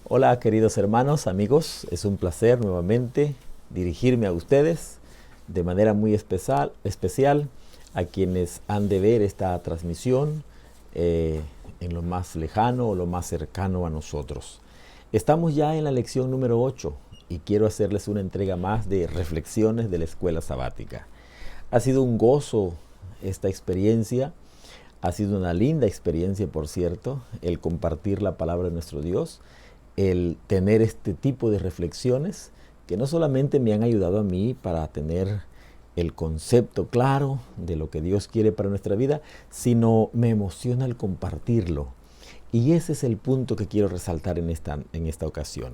Hola queridos hermanos, amigos, es un placer nuevamente dirigirme a ustedes de manera muy especial a quienes han de ver esta transmisión en lo más lejano o lo más cercano a nosotros. Estamos ya en la lección número 8 y quiero hacerles una entrega más de reflexiones de la escuela sabática. Ha sido un gozo esta experiencia, ha sido una linda experiencia, por cierto, el compartir la palabra de nuestro Dios, el tener este tipo de reflexiones que no solamente me han ayudado a mí para tener el concepto claro de lo que Dios quiere para nuestra vida, sino me emociona el compartirlo. Y ese es el punto que quiero resaltar en esta ocasión.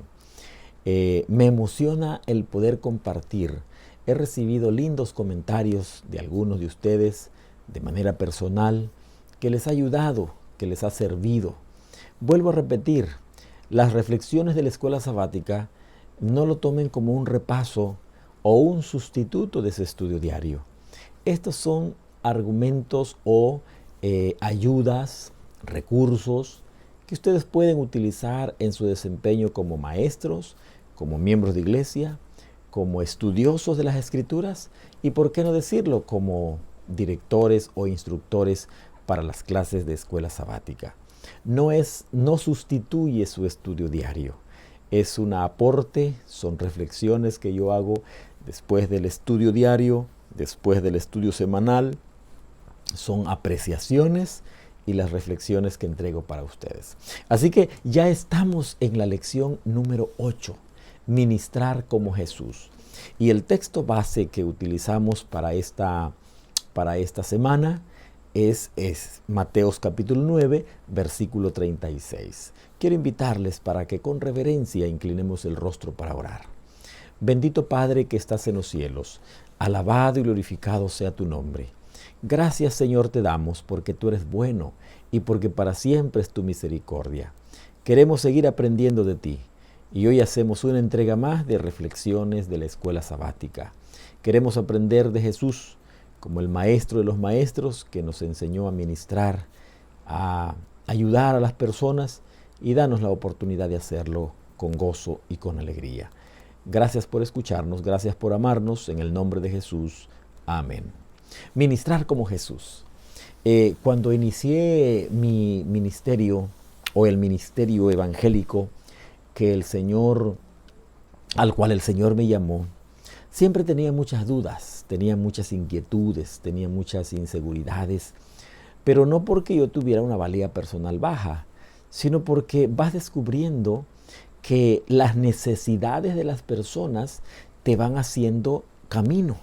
Me emociona el poder compartir. He recibido lindos comentarios de algunos de ustedes de manera personal que les ha ayudado, que les ha servido. Vuelvo a repetir, las reflexiones de la escuela sabática no lo tomen como un repaso o un sustituto de ese estudio diario. Estos son argumentos o ayudas, recursos que ustedes pueden utilizar en su desempeño como maestros, como miembros de iglesia, como estudiosos de las Escrituras y, por qué no decirlo, como directores o instructores para las clases de escuela sabática. No sustituye su estudio diario. Es un aporte, son reflexiones que yo hago después del estudio diario, después del estudio semanal. Son apreciaciones y las reflexiones que entrego para ustedes. Así que ya estamos en la lección número 8, ministrar como Jesús. Y el texto base que utilizamos para esta semana es Mateos capítulo 9, versículo 36. Quiero invitarles para que con reverencia inclinemos el rostro para orar. Bendito Padre que estás en los cielos, alabado y glorificado sea tu nombre. Gracias, Señor, te damos porque tú eres bueno y porque para siempre es tu misericordia. Queremos seguir aprendiendo de ti y hoy hacemos una entrega más de reflexiones de la escuela sabática. Queremos aprender de Jesús como el maestro de los maestros que nos enseñó a ministrar, a ayudar a las personas y danos la oportunidad de hacerlo con gozo y con alegría. Gracias por escucharnos, gracias por amarnos, en el nombre de Jesús. Amén. Ministrar como Jesús. Cuando inicié mi ministerio o el ministerio evangélico al cual el Señor me llamó, siempre tenía muchas dudas, tenía muchas inquietudes, tenía muchas inseguridades, pero no porque yo tuviera una valía personal baja, sino porque vas descubriendo que las necesidades de las personas te van haciendo camino.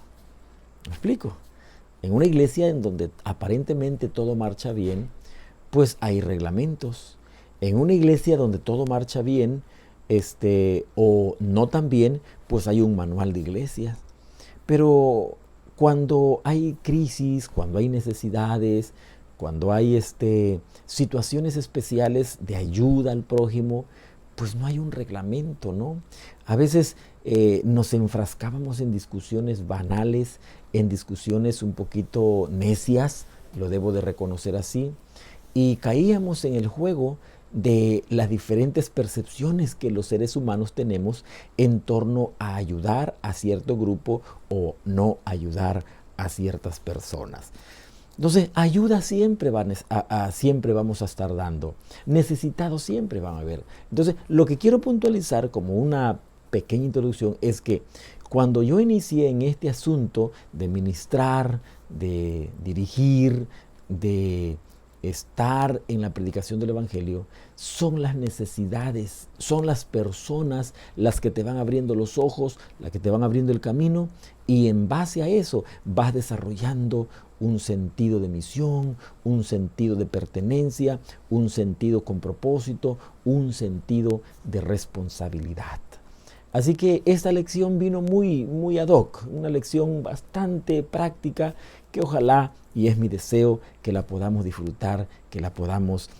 ¿Me explico? En una iglesia en donde aparentemente todo marcha bien, pues hay reglamentos. En una iglesia donde todo marcha bien, o no tan bien, pues hay un manual de iglesias. Pero cuando hay crisis, cuando hay necesidades, cuando hay situaciones especiales de ayuda al prójimo, pues no hay un reglamento, ¿no? A veces nos enfrascábamos en discusiones banales, en discusiones un poquito necias, lo debo de reconocer así, y caíamos en el juego de las diferentes percepciones que los seres humanos tenemos en torno a ayudar a cierto grupo o no ayudar a ciertas personas. Entonces, ayuda siempre vamos a estar dando. Necesitados siempre van a haber. Entonces, lo que quiero puntualizar como una pequeña introducción es que cuando yo inicié en este asunto de ministrar, de dirigir, de estar en la predicación del Evangelio, son las necesidades, son las personas las que te van abriendo los ojos, las que te van abriendo el camino, y en base a eso vas desarrollando un sentido de misión, un sentido de pertenencia, un sentido con propósito, un sentido de responsabilidad. Así que esta lección vino muy ad hoc, una lección bastante práctica que ojalá, y es mi deseo, que la podamos disfrutar, que la podamos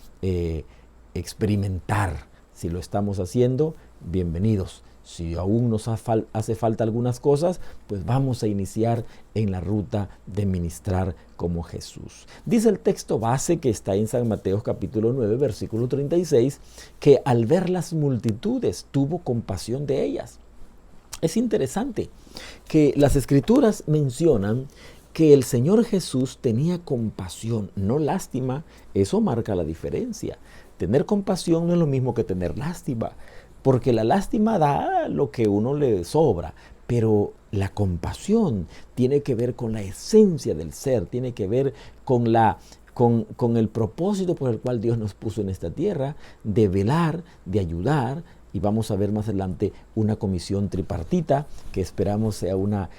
experimentar. Si lo estamos haciendo, bienvenidos. Si aún nos hace falta algunas cosas, pues vamos a iniciar en la ruta de ministrar como Jesús. Dice el texto base que está en San Mateo capítulo 9, versículo 36, que al ver las multitudes tuvo compasión de ellas. Es interesante que las Escrituras mencionan que el Señor Jesús tenía compasión, no lástima. Eso marca la diferencia. Tener compasión no es lo mismo que tener lástima, porque la lástima da lo que uno le sobra, pero la compasión tiene que ver con la esencia del ser, tiene que ver con el propósito por el cual Dios nos puso en esta tierra, de velar, de ayudar. Y vamos a ver más adelante una comisión tripartita que esperamos sea una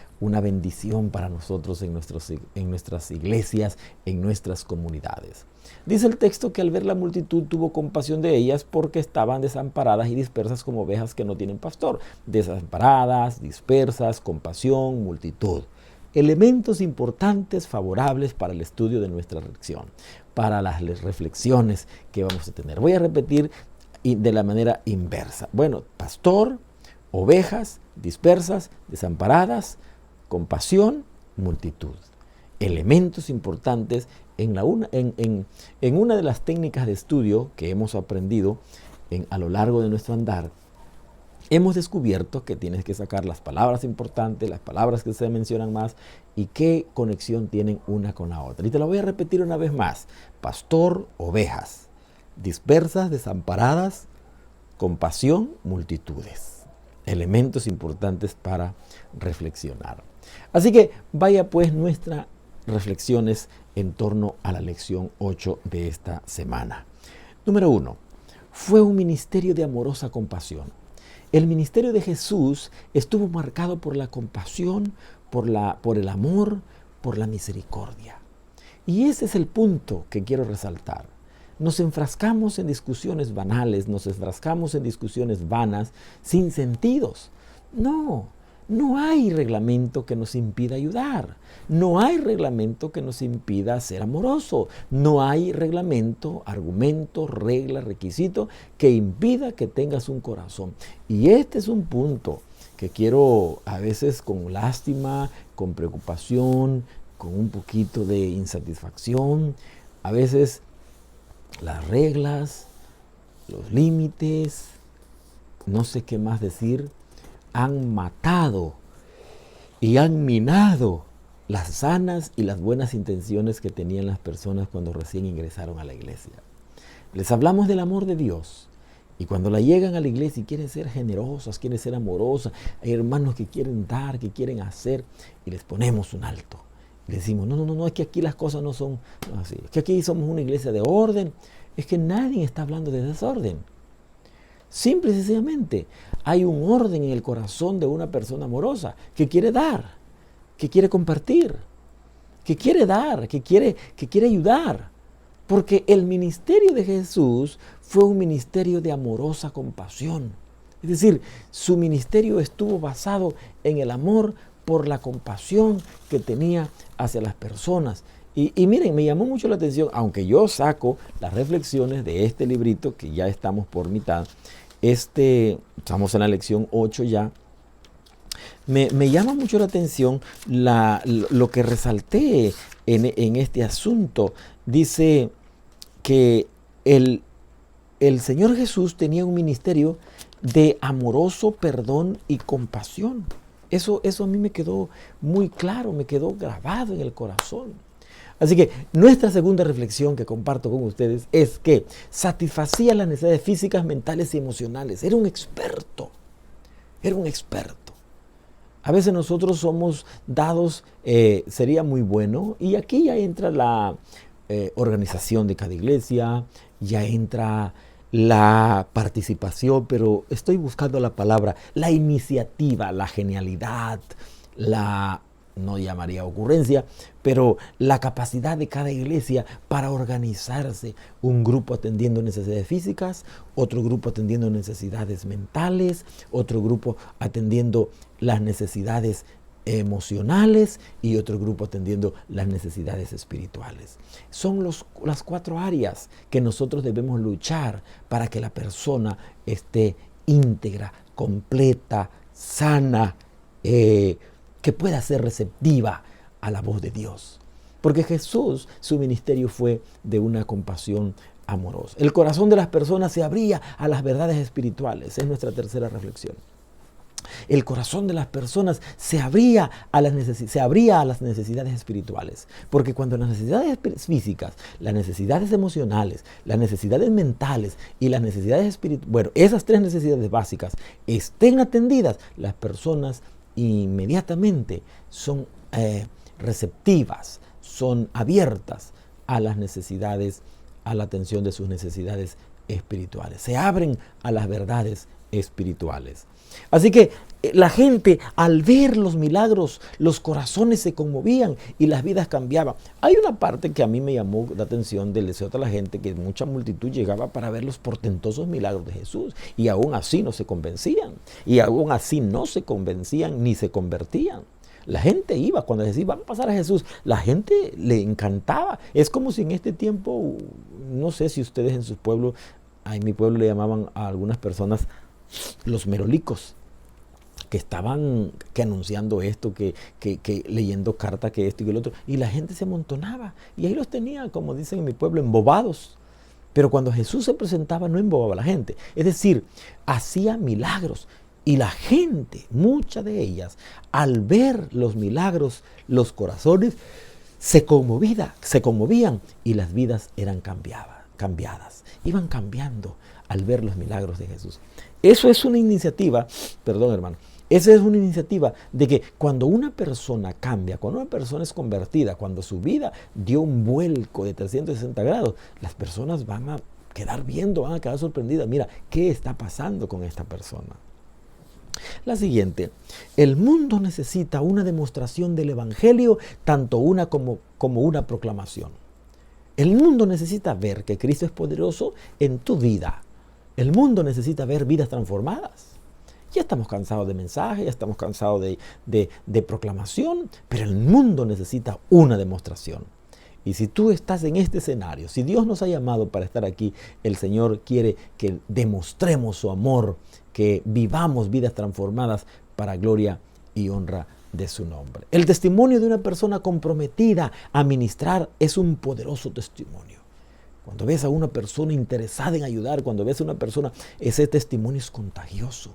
bendición para nosotros en nuestras iglesias, en nuestras comunidades. Dice el texto que al ver la multitud tuvo compasión de ellas porque estaban desamparadas y dispersas como ovejas que no tienen pastor. Desamparadas, dispersas, compasión, multitud. Elementos importantes favorables para el estudio de nuestra lección, para las reflexiones que vamos a tener. Voy a repetir de la manera inversa. Bueno, pastor, ovejas, dispersas, desamparadas, compasión, multitud. Elementos importantes en una de las técnicas de estudio que hemos aprendido a lo largo de nuestro andar. Hemos descubierto que tienes que sacar las palabras importantes, las palabras que se mencionan más y qué conexión tienen una con la otra. Y te lo voy a repetir una vez más. Pastor, ovejas, dispersas, desamparadas, compasión, multitudes. Elementos importantes para reflexionar. Así que vaya pues nuestras reflexiones en torno a la lección 8 de esta semana. Número 1. Fue un ministerio de amorosa compasión. El ministerio de Jesús estuvo marcado por la compasión, por el amor, por la misericordia. Y ese es el punto que quiero resaltar. Nos enfrascamos en discusiones banales, nos enfrascamos en discusiones vanas, sin sentidos. No hay reglamento que nos impida ayudar. No hay reglamento que nos impida ser amoroso. No hay reglamento, argumento, regla, requisito que impida que tengas un corazón. Y este es un punto que quiero a veces con lástima, con preocupación, con un poquito de insatisfacción, a veces las reglas, los límites, no sé qué más decir, han matado y han minado las sanas y las buenas intenciones que tenían las personas cuando recién ingresaron a la iglesia. Les hablamos del amor de Dios y cuando la llegan a la iglesia y quieren ser generosas, quieren ser amorosas, hay hermanos que quieren dar, que quieren hacer y les ponemos un alto. Le decimos, no, es que aquí las cosas no son así. Es que aquí somos una iglesia de orden. Es que nadie está hablando de desorden. Simple y sencillamente, hay un orden en el corazón de una persona amorosa que quiere dar, que quiere compartir, que quiere dar, que quiere ayudar. Porque el ministerio de Jesús fue un ministerio de amorosa compasión. Es decir, su ministerio estuvo basado en el amor por la compasión que tenía hacia las personas. Y miren, me llamó mucho la atención, aunque yo saco las reflexiones de este librito, que ya estamos por mitad, estamos en la lección 8 ya, me llama mucho la atención lo que resalté en este asunto. Dice que el Señor Jesús tenía un ministerio de amoroso perdón y compasión. Eso a mí me quedó muy claro, me quedó grabado en el corazón. Así que nuestra segunda reflexión que comparto con ustedes es que satisfacía las necesidades físicas, mentales y emocionales. Era un experto. A veces nosotros somos dados, sería muy bueno, y aquí ya entra la organización de cada iglesia, ya entra la participación, pero estoy buscando la palabra, la iniciativa, la genialidad, no llamaría ocurrencia, pero la capacidad de cada iglesia para organizarse. Un grupo atendiendo necesidades físicas, otro grupo atendiendo necesidades mentales, otro grupo atendiendo las necesidades emocionales y otro grupo atendiendo las necesidades espirituales. Son las 4 áreas que nosotros debemos luchar para que la persona esté íntegra, completa, sana, que pueda ser receptiva a la voz de Dios. Porque Jesús, su ministerio fue de una compasión amorosa. El corazón de las personas se abría a las verdades espirituales. Es nuestra tercera reflexión. El corazón de las personas se abría a las necesidades espirituales. Porque cuando las necesidades físicas, las necesidades emocionales, las necesidades mentales y las necesidades espirituales, bueno, esas tres necesidades básicas estén atendidas, las personas inmediatamente son receptivas, son abiertas a las necesidades, a la atención de sus necesidades espirituales. Se abren a las verdades espirituales. Así que la gente, al ver los milagros, los corazones se conmovían y las vidas cambiaban. Hay una parte que a mí me llamó la atención del deseo de la gente, que mucha multitud llegaba para ver los portentosos milagros de Jesús y aún así no se convencían, y aún así no se convencían ni se convertían. La gente iba, cuando decía, vamos a pasar a Jesús, la gente le encantaba. Es como si en este tiempo, no sé si ustedes en sus pueblos, en mi pueblo le llamaban a algunas personas los merolicos, que estaban anunciando esto, que leyendo cartas, que esto y que lo otro, y la gente se amontonaba, y ahí los tenía, como dicen en mi pueblo, embobados. Pero cuando Jesús se presentaba, no embobaba a la gente, es decir, hacía milagros. Y la gente, muchas de ellas, al ver los milagros, los corazones se conmovían y las vidas eran cambiadas. Iban cambiando al ver los milagros de Jesús. Eso es una iniciativa, perdón hermano, esa es una iniciativa de que cuando una persona cambia, cuando una persona es convertida, cuando su vida dio un vuelco de 360 grados, las personas van a quedar viendo, van a quedar sorprendidas. Mira, ¿qué está pasando con esta persona? La siguiente, el mundo necesita una demostración del Evangelio, tanto una como una proclamación. El mundo necesita ver que Cristo es poderoso en tu vida. El mundo necesita ver vidas transformadas. Ya estamos cansados de mensajes, ya estamos cansados de proclamación, pero el mundo necesita una demostración. Y si tú estás en este escenario, si Dios nos ha llamado para estar aquí, el Señor quiere que demostremos su amor, que vivamos vidas transformadas para gloria y honra de su nombre. El testimonio de una persona comprometida a ministrar es un poderoso testimonio. Cuando ves a una persona interesada en ayudar, cuando ves a una persona, ese testimonio es contagioso,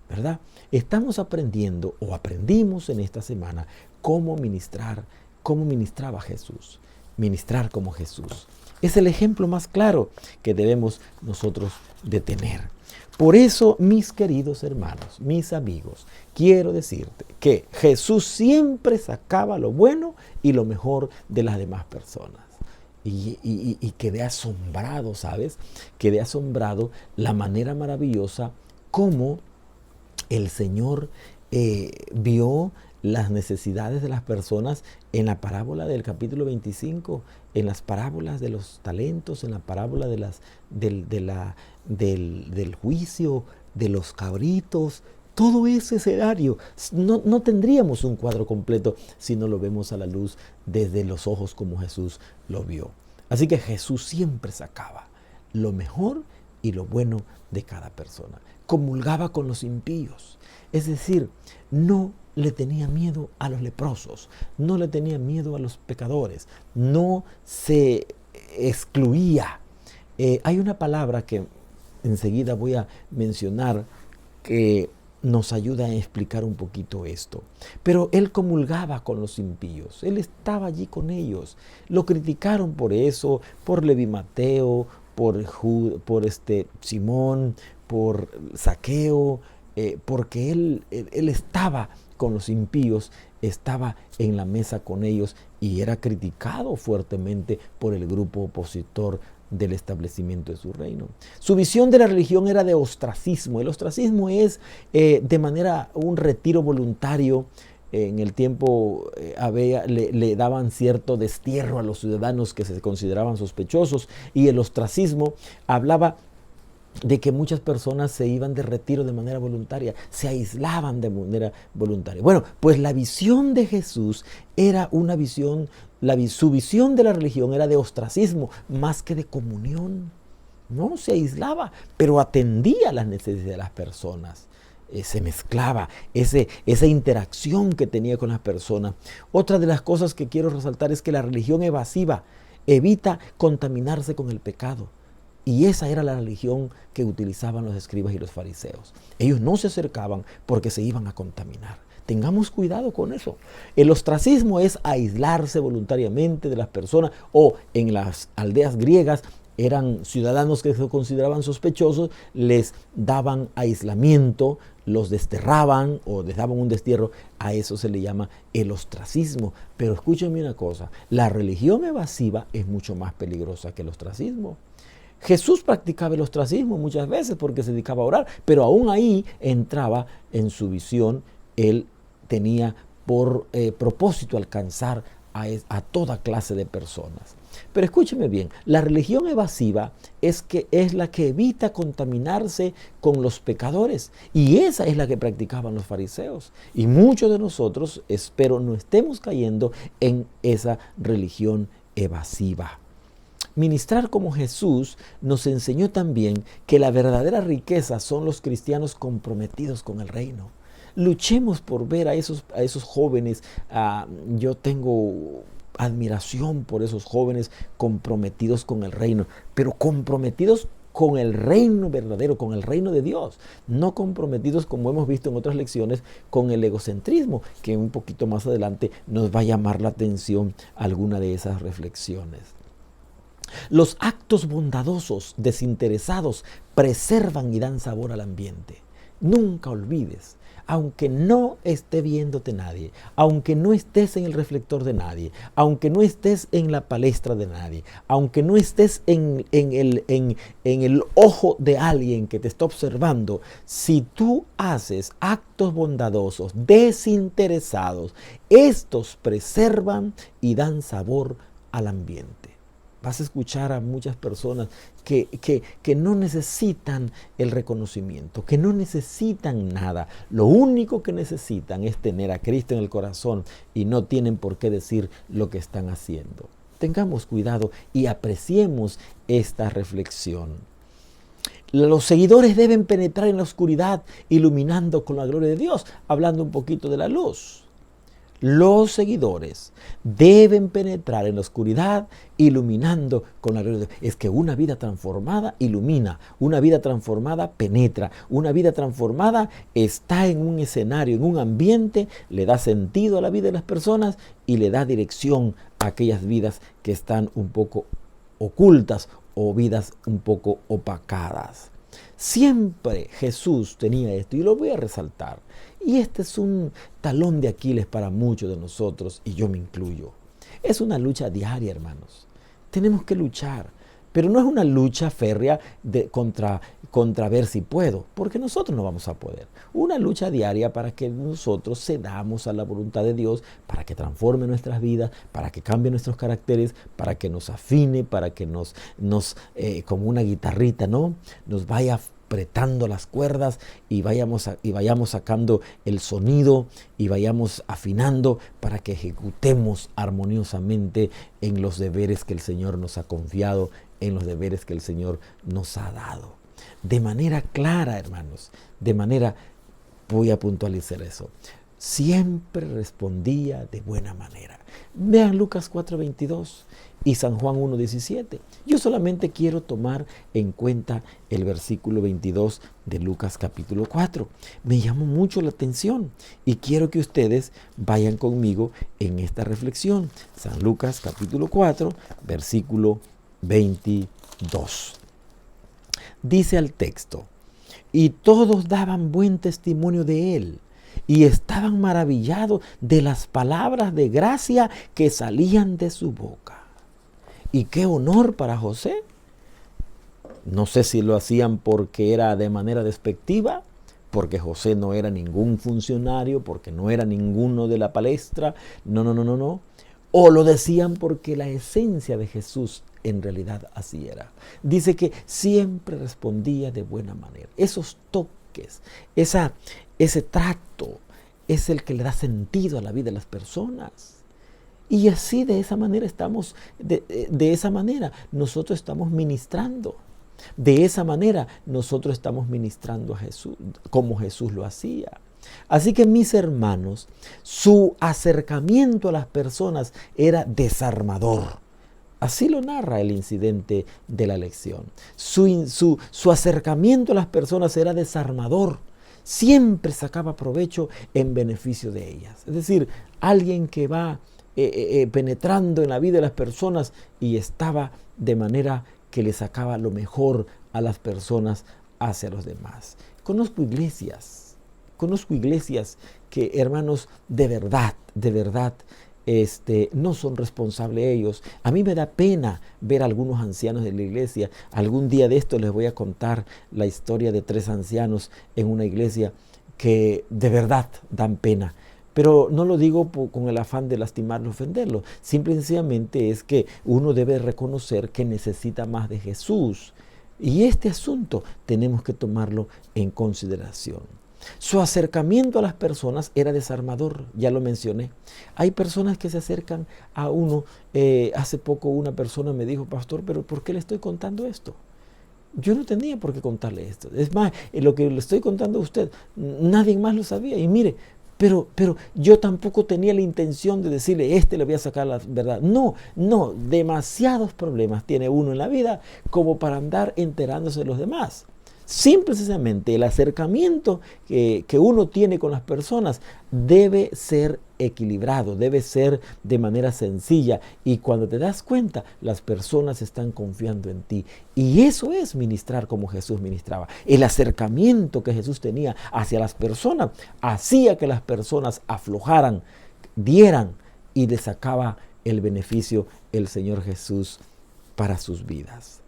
¿verdad? Estamos aprendiendo o aprendimos en esta semana cómo ministrar, cómo ministraba Jesús. Ministrar como Jesús. Es el ejemplo más claro que debemos nosotros de tener. Por eso, mis queridos hermanos, mis amigos, quiero decirte que Jesús siempre sacaba lo bueno y lo mejor de las demás personas. Y quedé asombrado, ¿sabes? Quedé asombrado la manera maravillosa como el Señor vio las necesidades de las personas en la parábola del capítulo 25, en las parábolas de los talentos, en la parábola del juicio, de los cabritos. Todo ese escenario, no tendríamos un cuadro completo si no lo vemos a la luz desde los ojos como Jesús lo vio. Así que Jesús siempre sacaba lo mejor y lo bueno de cada persona. Comulgaba con los impíos, es decir, no le tenía miedo a los leprosos, no le tenía miedo a los pecadores, no se excluía. Hay una palabra que enseguida voy a mencionar que nos ayuda a explicar un poquito esto. Pero él comulgaba con los impíos, él estaba allí con ellos. Lo criticaron por eso, por Leví Mateo, por Simón, por Zaqueo, porque él estaba con los impíos, estaba en la mesa con ellos y era criticado fuertemente por el grupo opositor del establecimiento de su reino. Su visión de la religión era de ostracismo. El ostracismo es de manera un retiro voluntario. En el tiempo le daban cierto destierro a los ciudadanos que se consideraban sospechosos, y el ostracismo hablaba de que muchas personas se iban de retiro de manera voluntaria, se aislaban de manera voluntaria. Bueno, pues la visión de Jesús era una visión, su visión de la religión era de ostracismo más que de comunión. No se aislaba, pero atendía las necesidades de las personas. Se mezclaba esa interacción que tenía con las personas. Otra de las cosas que quiero resaltar es que la religión evasiva evita contaminarse con el pecado. Y esa era la religión que utilizaban los escribas y los fariseos. Ellos no se acercaban porque se iban a contaminar. Tengamos cuidado con eso. El ostracismo es aislarse voluntariamente de las personas, o en las aldeas griegas eran ciudadanos que se consideraban sospechosos, les daban aislamiento, los desterraban o les daban un destierro. A eso se le llama el ostracismo. Pero escúchenme una cosa, la religión evasiva es mucho más peligrosa que el ostracismo. Jesús practicaba el ostracismo muchas veces porque se dedicaba a orar, pero aún ahí entraba en su visión. Él tenía por propósito alcanzar a toda clase de personas. Pero escúcheme bien, la religión evasiva es la que evita contaminarse con los pecadores, y esa es la que practicaban los fariseos. Y muchos de nosotros, espero, no estemos cayendo en esa religión evasiva. Ministrar como Jesús nos enseñó también que la verdadera riqueza son los cristianos comprometidos con el reino. Luchemos por ver a esos jóvenes. Yo tengo admiración por esos jóvenes comprometidos con el reino, pero comprometidos con el reino verdadero, con el reino de Dios, no comprometidos, como hemos visto en otras lecciones, con el egocentrismo, que un poquito más adelante nos va a llamar la atención alguna de esas reflexiones. Los actos bondadosos, desinteresados, preservan y dan sabor al ambiente. Nunca olvides, aunque no esté viéndote nadie, aunque no estés en el reflector de nadie, aunque no estés en la palestra de nadie, aunque no estés en el ojo de alguien que te está observando, si tú haces actos bondadosos, desinteresados, estos preservan y dan sabor al ambiente. Vas a escuchar a muchas personas que no necesitan el reconocimiento, que no necesitan nada. Lo único que necesitan es tener a Cristo en el corazón y no tienen por qué decir lo que están haciendo. Tengamos cuidado y apreciemos esta reflexión. Los seguidores deben penetrar en la oscuridad, iluminando con la gloria de Dios, hablando un poquito de la luz. Los seguidores deben penetrar en la oscuridad, iluminando con la gloria de Dios. Es que una vida transformada ilumina, una vida transformada penetra, una vida transformada está en un escenario, en un ambiente, le da sentido a la vida de las personas y le da dirección a aquellas vidas que están un poco ocultas o vidas un poco opacadas. Siempre Jesús tenía esto y lo voy a resaltar. Y este es un talón de Aquiles para muchos de nosotros, y yo me incluyo. Es una lucha diaria, hermanos. Tenemos que luchar, pero no es una lucha férrea contra ver si puedo, porque nosotros no vamos a poder. Una lucha diaria para que nosotros cedamos a la voluntad de Dios, para que transforme nuestras vidas, para que cambie nuestros caracteres, para que nos afine, para que nos como una guitarrita, ¿no?, nos vaya apretando las cuerdas y vayamos sacando el sonido y vayamos afinando para que ejecutemos armoniosamente en los deberes que el Señor nos ha confiado, en los deberes que el Señor nos ha dado. De manera clara, hermanos, voy a puntualizar eso. Siempre respondía de buena manera. Vean Lucas 4:22 y San Juan 1:17. Yo solamente quiero tomar en cuenta el versículo 22 de Lucas capítulo 4. Me llamó mucho la atención y quiero que ustedes vayan conmigo en esta reflexión. San Lucas capítulo 4, versículo 22. Dice el texto: y todos daban buen testimonio de él, y estaban maravillados de las palabras de gracia que salían de su boca. Y qué honor para José. No sé si lo hacían porque era de manera despectiva, porque José no era ningún funcionario, porque no era ninguno de la palestra. No. O lo decían porque la esencia de Jesús en realidad así era. Dice que siempre respondía de buena manera. Esos toques, ese trato es el que le da sentido a la vida de las personas. Y así de esa manera nosotros estamos ministrando. De esa manera nosotros estamos ministrando a Jesús, como Jesús lo hacía. Así que mis hermanos, su acercamiento a las personas era desarmador. Así lo narra el incidente de la lección. Su acercamiento a las personas era desarmador. Siempre sacaba provecho en beneficio de ellas. Es decir, alguien que va penetrando en la vida de las personas y estaba de manera que le sacaba lo mejor a las personas hacia los demás. Conozco iglesias que, hermanos, de verdad, no son responsables ellos. A mí me da pena ver a algunos ancianos de la iglesia. Algún día de esto les voy a contar la historia de 3 ancianos en una iglesia que de verdad dan pena. Pero no lo digo con el afán de lastimarlo, ofenderlo. Simple y sencillamente es que uno debe reconocer que necesita más de Jesús. Y este asunto tenemos que tomarlo en consideración. Su acercamiento a las personas era desarmador, ya lo mencioné. Hay personas que se acercan a uno. Hace poco una persona me dijo: pastor, ¿pero por qué le estoy contando esto? Yo no tenía por qué contarle esto. Es más, lo que le estoy contando a usted, nadie más lo sabía. Y mire, pero yo tampoco tenía la intención de decirle, le voy a sacar la verdad. No, demasiados problemas tiene uno en la vida como para andar enterándose de los demás. Simple y sencillamente el acercamiento que uno tiene con las personas debe ser equilibrado, debe ser de manera sencilla, y cuando te das cuenta, las personas están confiando en ti. Y eso es ministrar como Jesús ministraba. El acercamiento que Jesús tenía hacia las personas hacía que las personas aflojaran, dieran, y le sacaba el beneficio el Señor Jesús para sus vidas.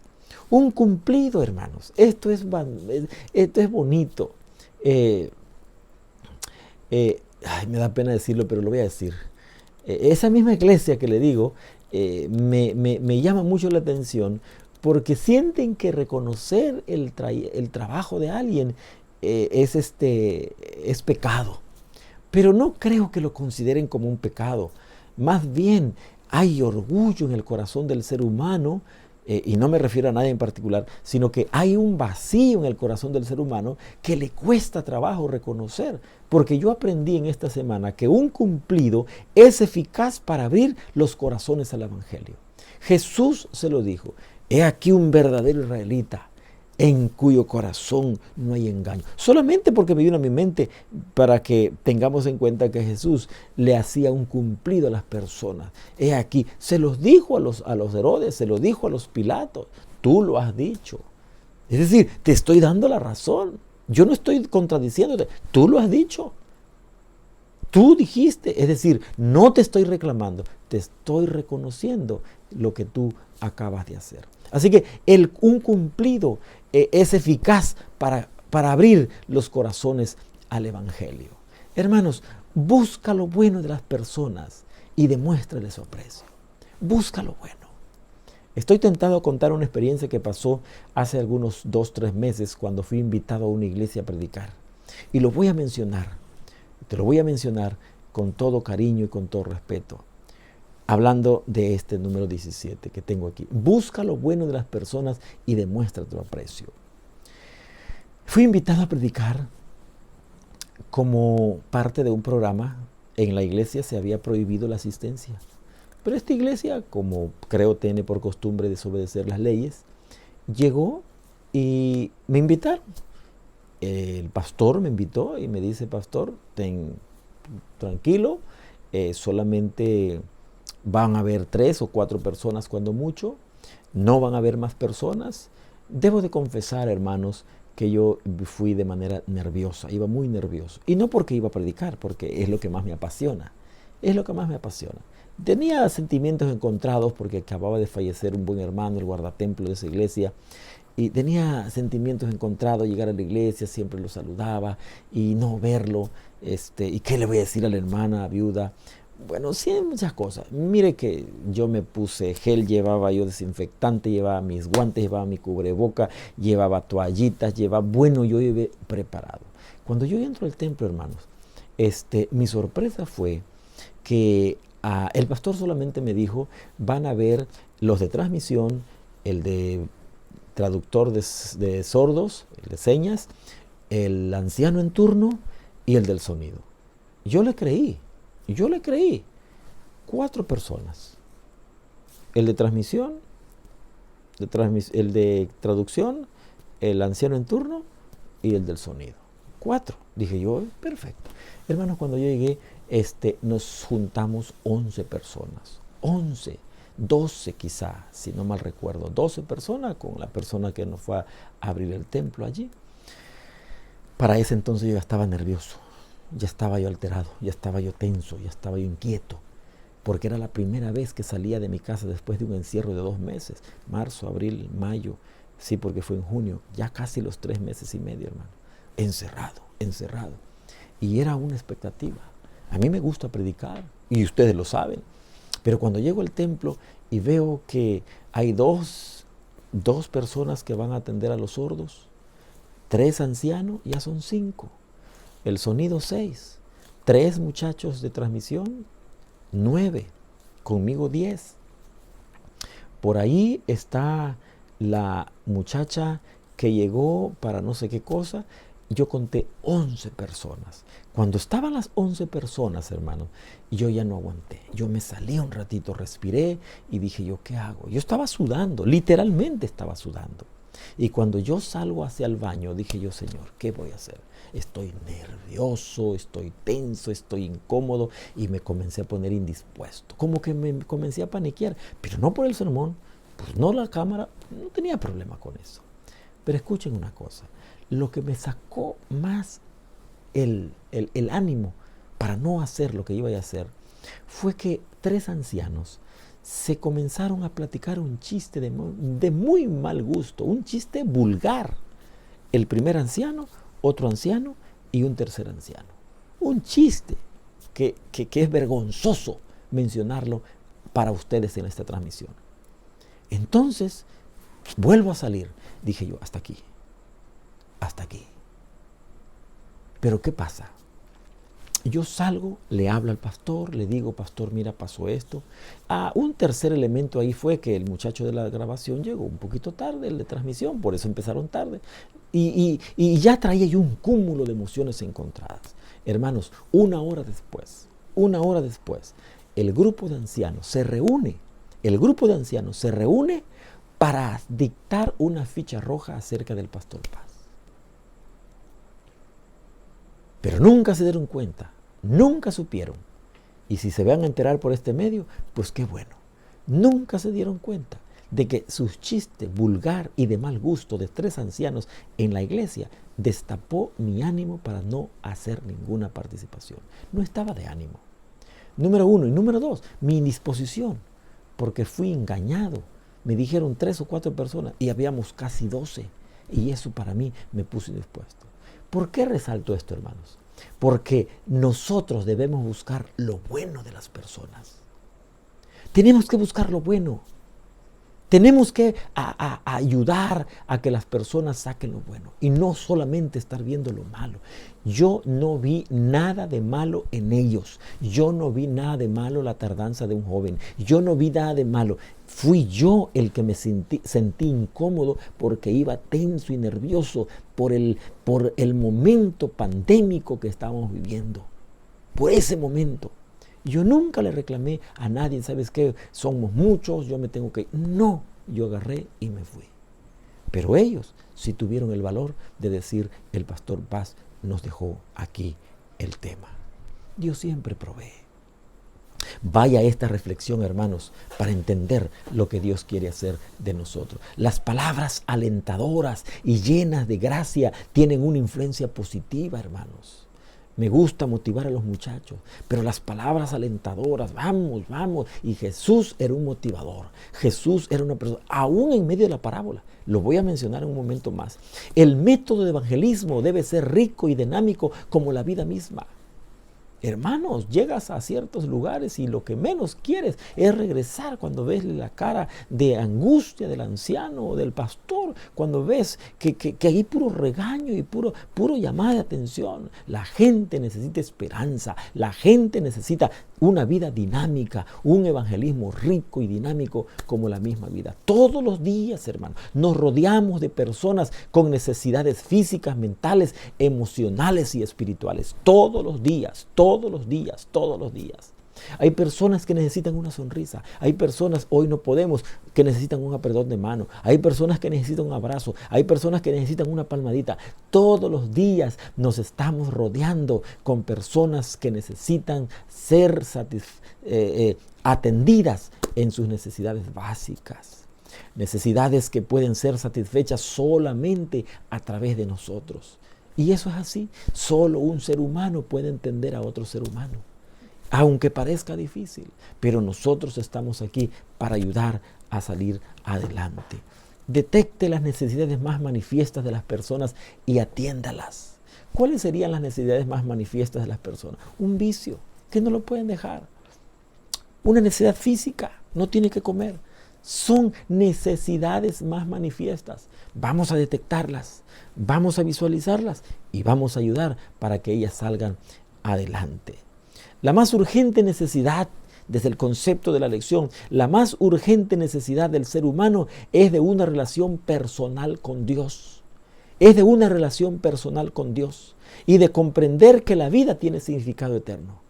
Un cumplido, hermanos. Esto es bonito. Me da pena decirlo, pero lo voy a decir. Esa misma iglesia que le digo, me llama mucho la atención, porque sienten que reconocer el trabajo de alguien es pecado. Pero no creo que lo consideren como un pecado. Más bien, hay orgullo en el corazón del ser humano. Y no me refiero a nadie en particular, sino que hay un vacío en el corazón del ser humano que le cuesta trabajo reconocer. Porque yo aprendí en esta semana que un cumplido es eficaz para abrir los corazones al Evangelio. Jesús se lo dijo: he aquí un verdadero israelita, en cuyo corazón no hay engaño. Solamente porque me vino a mi mente, para que tengamos en cuenta que Jesús le hacía un cumplido a las personas. He aquí, se los dijo a los Herodes, se los dijo a los Pilatos: tú lo has dicho. Es decir, te estoy dando la razón. Yo no estoy contradiciéndote, tú lo has dicho. Tú dijiste, es decir, no te estoy reclamando, te estoy reconociendo lo que tú acabas de hacer. Así que un cumplido es eficaz para abrir los corazones al Evangelio. Hermanos, busca lo bueno de las personas y demuéstrales su aprecio. Busca lo bueno. Estoy tentado a contar una experiencia que pasó hace algunos 2-3 meses cuando fui invitado a una iglesia a predicar. Y lo voy a mencionar. Te lo voy a mencionar con todo cariño y con todo respeto. Hablando de este número 17 que tengo aquí. Busca lo bueno de las personas y demuestra tu aprecio. Fui invitado a predicar como parte de un programa. En la iglesia se había prohibido la asistencia. Pero esta iglesia, como creo tiene por costumbre desobedecer las leyes, llegó y me invitaron. El pastor me invitó y me dice: pastor, tranquilo, solamente van a haber 3 o 4 personas cuando mucho, no van a haber más personas. Debo de confesar, hermanos, que yo fui de manera nerviosa, iba muy nervioso. Y no porque iba a predicar, porque es lo que más me apasiona. Es lo que más me apasiona. Tenía sentimientos encontrados porque acababa de fallecer un buen hermano, el guardatemplo de esa iglesia. Y tenía sentimientos encontrados. Llegar a la iglesia, siempre lo saludaba, y no verlo, y qué le voy a decir a la hermana viuda. Bueno, sí, muchas cosas. Mire que yo me puse gel, llevaba yo desinfectante, llevaba mis guantes, llevaba mi cubreboca, llevaba toallitas, yo iba preparado. Cuando yo entro al templo, hermanos, mi sorpresa fue que el pastor solamente me dijo: van a ver los de transmisión, el de traductor de sordos, de señas, el anciano en turno y el del sonido. Yo le creí. 4 personas. El de transmisión, el de traducción, el anciano en turno y el del sonido. 4. Dije yo, perfecto. Hermanos, cuando yo llegué, nos juntamos 11 personas. 11, 12 quizá, si no mal recuerdo. 12 personas con la persona que nos fue a abrir el templo allí. Para ese entonces yo ya estaba nervioso, ya estaba yo alterado, ya estaba yo tenso, ya estaba yo inquieto, porque era la primera vez que salía de mi casa después de un encierro de 2 meses, marzo, abril, mayo, sí, porque fue en junio, ya casi los 3 meses y medio, hermano, encerrado. Y era una expectativa. A mí me gusta predicar, y ustedes lo saben, pero cuando llego al templo y veo que hay dos personas que van a atender a los sordos, 3 ancianos, ya son 5. El sonido 6. 3 muchachos de transmisión, 9. Conmigo 10. Por ahí está la muchacha que llegó para no sé qué cosa. Yo conté 11 personas. Cuando estaban las 11 personas, hermano, yo ya no aguanté. Yo me salí un ratito, respiré y dije yo, ¿qué hago? Yo estaba sudando, literalmente estaba sudando. Y cuando yo salgo hacia el baño, dije yo, Señor, ¿qué voy a hacer? Estoy nervioso, estoy tenso, estoy incómodo y me comencé a poner indispuesto. Como que me comencé a paniquear, pero no por el sermón, pues no la cámara, no tenía problema con eso. Pero escuchen una cosa, lo que me sacó más el ánimo para no hacer lo que iba a hacer fue que 3 ancianos se comenzaron a platicar un chiste de muy mal gusto, un chiste vulgar. El primer anciano, otro anciano y un tercer anciano. Un chiste que es vergonzoso mencionarlo para ustedes en esta transmisión. Entonces, vuelvo a salir. Dije yo, hasta aquí. Pero ¿qué pasa? Yo salgo, le hablo al pastor, le digo, pastor, mira, pasó esto. Un tercer elemento ahí fue que el muchacho de la grabación llegó un poquito tarde, el de transmisión, por eso empezaron tarde. Y ya traía yo un cúmulo de emociones encontradas. Hermanos, una hora después, el grupo de ancianos se reúne para dictar una ficha roja acerca del pastor Paz. Pero nunca se dieron cuenta, nunca supieron. Y si se van a enterar por este medio, pues qué bueno. Nunca se dieron cuenta de que su chiste vulgar y de mal gusto de 3 ancianos en la iglesia destapó mi ánimo para no hacer ninguna participación. No estaba de ánimo. Número 1. Y número 2, mi indisposición, porque fui engañado. Me dijeron 3 o 4 personas y habíamos casi 12. Y eso para mí me puso indispuesto. ¿Por qué resalto esto, hermanos? Porque nosotros debemos buscar lo bueno de las personas. Tenemos que buscar lo bueno. Tenemos que ayudar a que las personas saquen lo bueno y no solamente estar viendo lo malo. Yo no vi nada de malo en ellos. Yo no vi nada de malo la tardanza de un joven. Yo no vi nada de malo. Fui yo el que me sentí incómodo porque iba tenso y nervioso por el momento pandémico que estábamos viviendo. Por ese momento. Yo nunca le reclamé a nadie, ¿sabes qué? Somos muchos, yo me tengo que ir. No, yo agarré y me fui. Pero ellos sí tuvieron el valor de decir, el pastor Paz nos dejó aquí el tema. Dios siempre provee. Vaya esta reflexión, hermanos, para entender lo que Dios quiere hacer de nosotros. Las palabras alentadoras y llenas de gracia tienen una influencia positiva, hermanos. Me gusta motivar a los muchachos, pero las palabras alentadoras, vamos, vamos. Y Jesús era un motivador. Jesús era una persona, aún en medio de la parábola. Lo voy a mencionar en un momento más. El método de evangelismo debe ser rico y dinámico como la vida misma. Hermanos, llegas a ciertos lugares y lo que menos quieres es regresar cuando ves la cara de angustia del anciano o del pastor, cuando ves que hay puro regaño y puro llamada de atención. La gente necesita esperanza, la gente necesita una vida dinámica, un evangelismo rico y dinámico como la misma vida. Todos los días, hermanos, nos rodeamos de personas con necesidades físicas, mentales, emocionales y espirituales. Todos los días, todos los días, todos los días. Hay personas que necesitan una sonrisa. Hay personas, hoy no podemos, que necesitan un apretón de mano. Hay personas que necesitan un abrazo. Hay personas que necesitan una palmadita. Todos los días nos estamos rodeando con personas que necesitan ser atendidas en sus necesidades básicas. Necesidades que pueden ser satisfechas solamente a través de nosotros. Y eso es así. Solo un ser humano puede entender a otro ser humano. Aunque parezca difícil, pero nosotros estamos aquí para ayudar a salir adelante. Detecte las necesidades más manifiestas de las personas y atiéndalas. ¿Cuáles serían las necesidades más manifiestas de las personas? Un vicio, que no lo pueden dejar. Una necesidad física, no tiene que comer. Son necesidades más manifiestas. Vamos a detectarlas, vamos a visualizarlas y vamos a ayudar para que ellas salgan adelante. La más urgente necesidad, desde el concepto de la lección, la más urgente necesidad del ser humano es de una relación personal con Dios. Es de una relación personal con Dios y de comprender que la vida tiene significado eterno.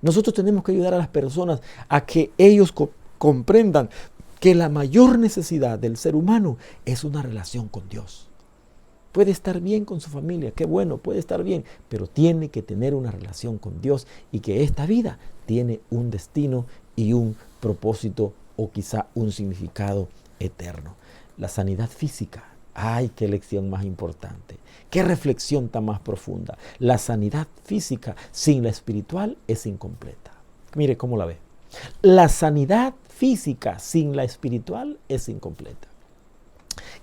Nosotros tenemos que ayudar a las personas a que ellos comprendan que la mayor necesidad del ser humano es una relación con Dios. Puede estar bien con su familia, qué bueno, puede estar bien, pero tiene que tener una relación con Dios y que esta vida tiene un destino y un propósito o quizá un significado eterno. La sanidad física, ¡ay, qué lección más importante! ¡Qué reflexión tan más profunda! La sanidad física sin la espiritual es incompleta. Mire cómo la ve. La sanidad física sin la espiritual es incompleta.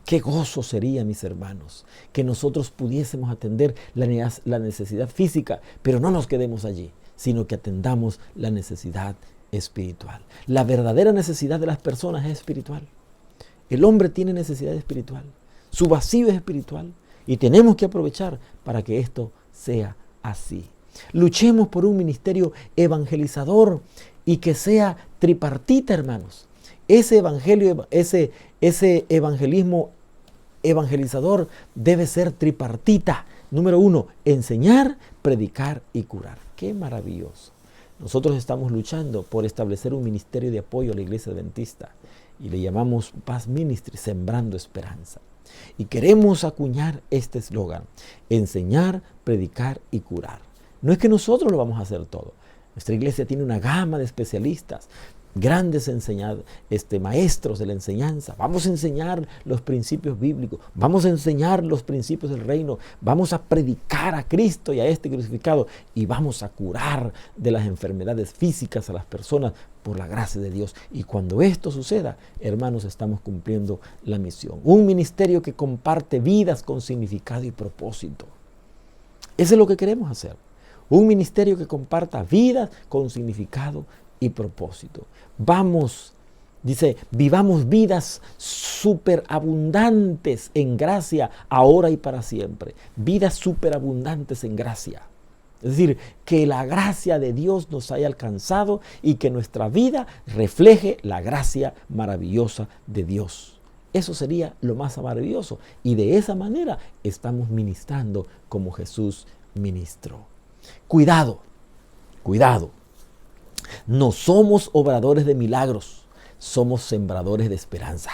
Qué gozo sería, mis hermanos, que nosotros pudiésemos atender la necesidad física, pero no nos quedemos allí, sino que atendamos la necesidad espiritual. La verdadera necesidad de las personas es espiritual. El hombre tiene necesidad espiritual, su vacío es espiritual y tenemos que aprovechar para que esto sea así. Luchemos por un ministerio evangelizador y que sea tripartita, hermanos. Ese evangelio, ese evangelismo evangelizador debe ser tripartita. Número 1, enseñar, predicar y curar. ¡Qué maravilloso! Nosotros estamos luchando por establecer un ministerio de apoyo a la Iglesia Adventista y le llamamos Paz Ministry, sembrando esperanza. Y queremos acuñar este eslogan: enseñar, predicar y curar. No es que nosotros lo vamos a hacer todo. Nuestra iglesia tiene una gama de especialistas, grandes maestros de la enseñanza. Vamos a enseñar los principios bíblicos, vamos a enseñar los principios del reino, vamos a predicar a Cristo y a este crucificado y vamos a curar de las enfermedades físicas a las personas por la gracia de Dios. Y cuando esto suceda, hermanos, estamos cumpliendo la misión. Un ministerio que comparte vidas con significado y propósito. Eso es lo que queremos hacer. Un ministerio que comparta vidas con significado y propósito. Vamos, dice, vivamos vidas superabundantes en gracia, ahora y para siempre. Vidas superabundantes en gracia. Es decir, que la gracia de Dios nos haya alcanzado y que nuestra vida refleje la gracia maravillosa de Dios. Eso sería lo más maravilloso. Y de esa manera estamos ministrando como Jesús ministró. Cuidado, cuidado. No somos obradores de milagros, somos sembradores de esperanza.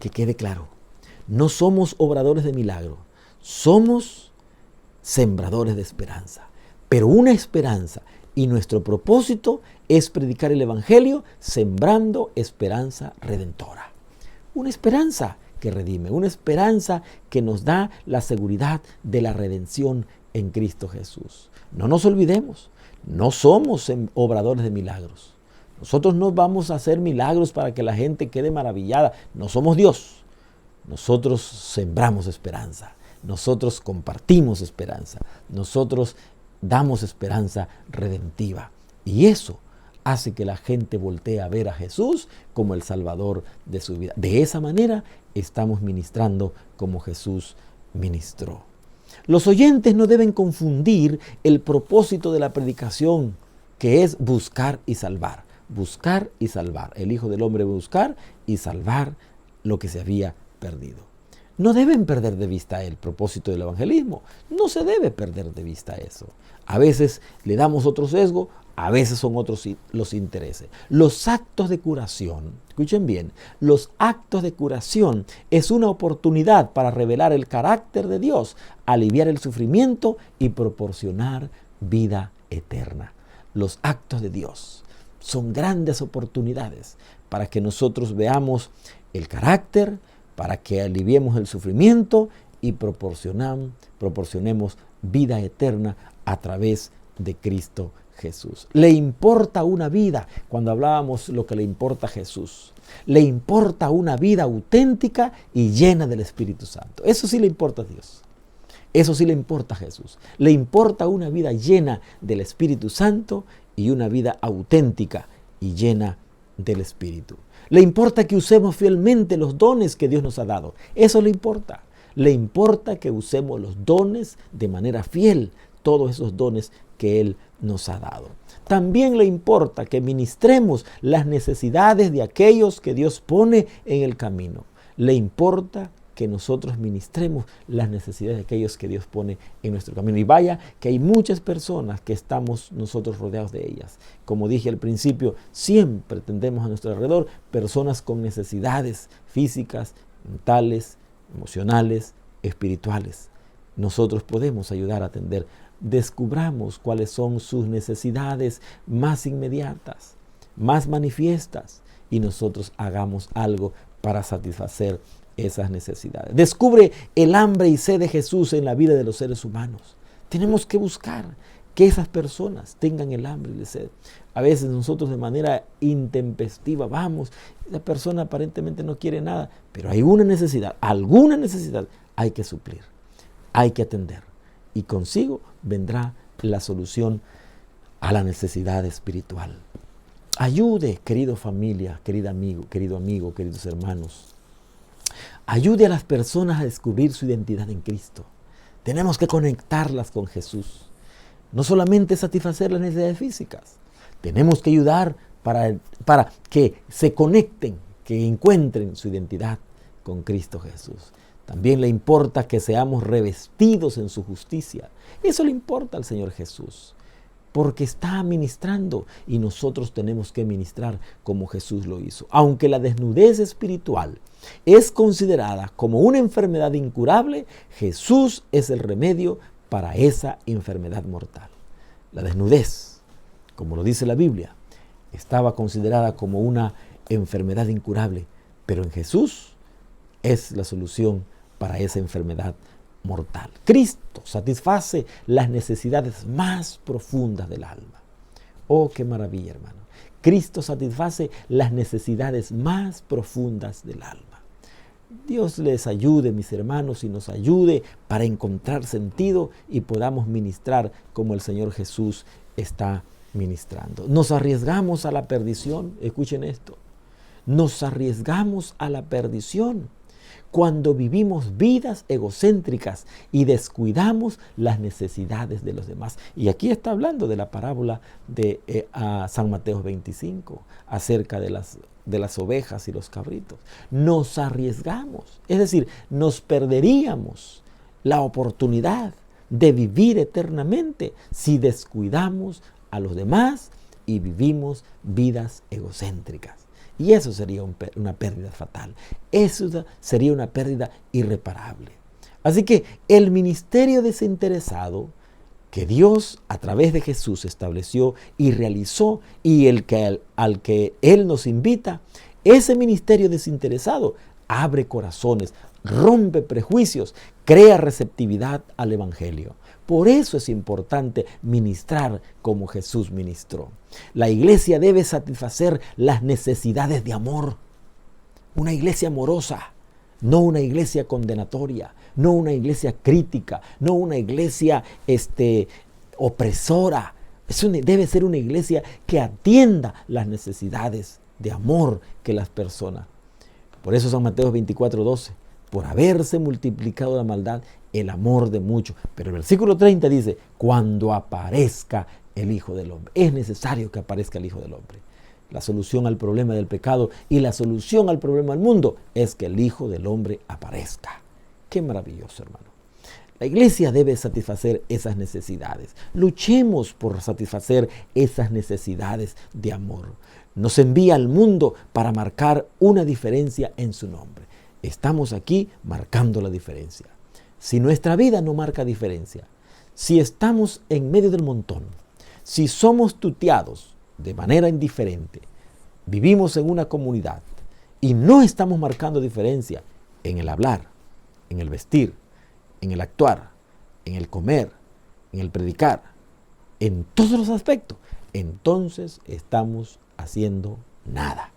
Que quede claro, no somos obradores de milagros, somos sembradores de esperanza. Pero una esperanza y nuestro propósito es predicar el Evangelio sembrando esperanza redentora. Una esperanza que redime, una esperanza que nos da la seguridad de la redención en Cristo Jesús. No nos olvidemos, no somos obradores de milagros. Nosotros no vamos a hacer milagros para que la gente quede maravillada. No somos Dios. Nosotros sembramos esperanza. Nosotros compartimos esperanza. Nosotros damos esperanza redentiva. Y eso hace que la gente voltee a ver a Jesús como el Salvador de su vida. De esa manera estamos ministrando como Jesús ministró. Los oyentes no deben confundir el propósito de la predicación, que es buscar y salvar. Buscar y salvar. El Hijo del Hombre buscar y salvar lo que se había perdido. No deben perder de vista el propósito del evangelismo. No se debe perder de vista eso. A veces le damos otro sesgo, a veces son otros los intereses. Los actos de curación, escuchen bien, los actos de curación es una oportunidad para revelar el carácter de Dios, aliviar el sufrimiento y proporcionar vida eterna. Los actos de Dios son grandes oportunidades para que nosotros veamos el carácter, para que aliviemos el sufrimiento y proporcionemos vida eterna a través de Cristo Jesús. Le importa una vida, cuando hablábamos lo que le importa a Jesús, le importa una vida auténtica y llena del Espíritu Santo. Eso sí le importa a Dios. Eso sí le importa a Jesús. Le importa una vida llena del Espíritu Santo y una vida auténtica y llena del Espíritu. Le importa que usemos fielmente los dones que Dios nos ha dado. Eso le importa. Le importa que usemos los dones de manera fiel, todos esos dones que Él nos ha dado. También le importa que ministremos las necesidades de aquellos que Dios pone en el camino. Le importa que nosotros ministremos las necesidades de aquellos que Dios pone en nuestro camino. Y vaya que hay muchas personas que estamos nosotros rodeados de ellas. Como dije al principio, siempre tendremos a nuestro alrededor personas con necesidades físicas, mentales, emocionales, espirituales. Nosotros podemos ayudar a atender. Descubramos cuáles son sus necesidades más inmediatas, más manifiestas, y nosotros hagamos algo para satisfacer esas necesidades. Descubre el hambre y sed de Jesús en la vida de los seres humanos. Tenemos que buscar que esas personas tengan el hambre y la sed. A veces nosotros de manera intempestiva vamos, la persona aparentemente no quiere nada, pero hay una necesidad, alguna necesidad hay que suplir, hay que atender. Y consigo vendrá la solución a la necesidad espiritual. Ayude, querido familia, querido amigo, queridos hermanos. Ayude a las personas a descubrir su identidad en Cristo. Tenemos que conectarlas con Jesús. No solamente satisfacer las necesidades físicas. Tenemos que ayudar para que se conecten, que encuentren su identidad con Cristo Jesús. También le importa que seamos revestidos en su justicia. Eso le importa al Señor Jesús, porque está ministrando y nosotros tenemos que ministrar como Jesús lo hizo. Aunque la desnudez espiritual es considerada como una enfermedad incurable, Jesús es el remedio para esa enfermedad mortal. La desnudez, como lo dice la Biblia, estaba considerada como una enfermedad incurable, pero en Jesús es la solución para esa enfermedad mortal. Cristo satisface las necesidades más profundas del alma. Oh, qué maravilla, hermano. Cristo satisface las necesidades más profundas del alma. Dios les ayude, mis hermanos, y nos ayude para encontrar sentido y podamos ministrar como el Señor Jesús está ministrando. Nos arriesgamos a la perdición. Escuchen esto. Nos arriesgamos a la perdición cuando vivimos vidas egocéntricas y descuidamos las necesidades de los demás. Y aquí está hablando de la parábola de San Mateo 25, acerca de las ovejas y los cabritos. Nos arriesgamos, es decir, nos perderíamos la oportunidad de vivir eternamente si descuidamos a los demás y vivimos vidas egocéntricas. Y eso sería una pérdida fatal. Eso sería una pérdida irreparable. Así que el ministerio desinteresado que Dios a través de Jesús estableció y realizó y al que Él nos invita, ese ministerio desinteresado abre corazones, rompe prejuicios, crea receptividad al Evangelio. Por eso es importante ministrar como Jesús ministró. La iglesia debe satisfacer las necesidades de amor. Una iglesia amorosa, no una iglesia condenatoria, no una iglesia crítica, no una iglesia opresora. Debe ser una iglesia que atienda las necesidades de amor que las personas. Por eso San Mateo 24:12, por haberse multiplicado la maldad, el amor de muchos. Pero el versículo 30 dice, cuando aparezca el Hijo del Hombre. Es necesario que aparezca el Hijo del Hombre. La solución al problema del pecado y la solución al problema del mundo es que el Hijo del Hombre aparezca. Qué maravilloso, hermano. La iglesia debe satisfacer esas necesidades. Luchemos por satisfacer esas necesidades de amor. Nos envía al mundo para marcar una diferencia en su nombre. Estamos aquí marcando la diferencia. Si nuestra vida no marca diferencia, si estamos en medio del montón, si somos tuteados de manera indiferente, vivimos en una comunidad y no estamos marcando diferencia en el hablar, en el vestir, en el actuar, en el comer, en el predicar, en todos los aspectos, entonces estamos haciendo nada.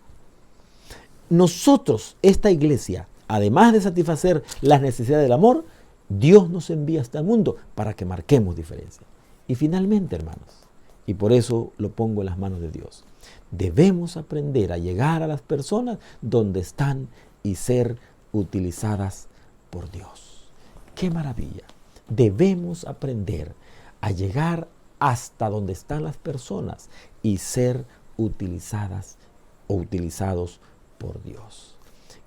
Nosotros, esta iglesia, además de satisfacer las necesidades del amor, Dios nos envía hasta el mundo para que marquemos diferencia. Y finalmente, hermanos, y por eso lo pongo en las manos de Dios, debemos aprender a llegar a las personas donde están y ser utilizadas por Dios. ¡Qué maravilla! Debemos aprender a llegar hasta donde están las personas y ser utilizadas o utilizados por Dios.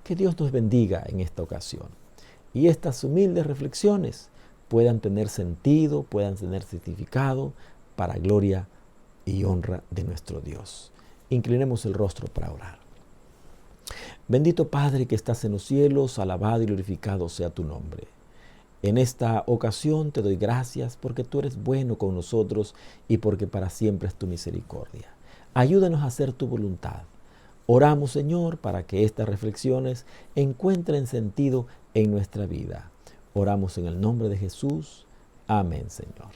Que Dios nos bendiga en esta ocasión y estas humildes reflexiones puedan tener sentido, puedan tener significado para gloria y honra de nuestro Dios. Inclinemos el rostro para orar. Bendito Padre que estás en los cielos, alabado y glorificado sea tu nombre. En esta ocasión te doy gracias porque tú eres bueno con nosotros y porque para siempre es tu misericordia. Ayúdanos a hacer tu voluntad. Oramos, Señor, para que estas reflexiones encuentren sentido en nuestra vida. Oramos en el nombre de Jesús. Amén, Señor.